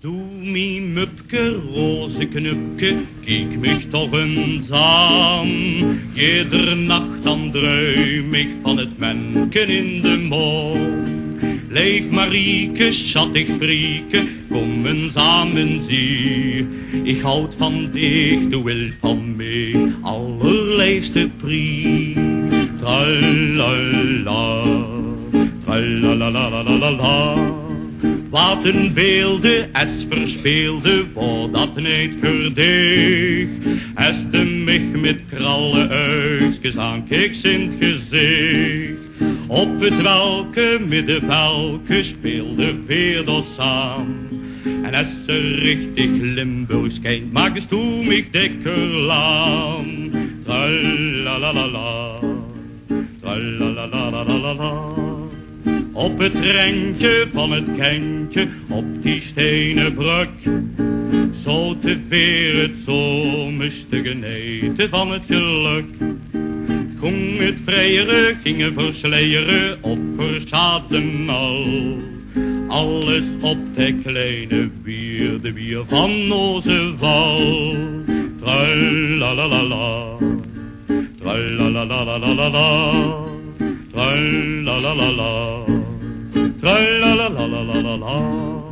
Du, mi Müpke, rose Knüpke, kiek mich toch eens aan. Jeder Nacht dan träum ich van het Menken in de mond. Leef Marieke, schattig Frieke, kom eens aan en zie. Ik houd van dich, du wil van mij, allerlijfste prie. Tralala, tralala. Wat een beelde, es verspeelde, wordt dat niet verdeeg. Es de mich met krallen uitjes aan kiks in het gezicht. Op het welke, met de welke, speelde Veerdos aan. En als ze richtig Limburgs kijkt, maak eens toe mich dikker laan. Tralalalala, tralalalala. Op het randje van het kantje, op die stenen brug. Zo te veer het zomers te genieten van het geluk. Ging het vrijeren, gingen versleieren, op verzaden al. Alles op de kleine bier, de bier van Ozeval. Tralalalala, tralalalala. Tra la la la la, tra la la la la la la.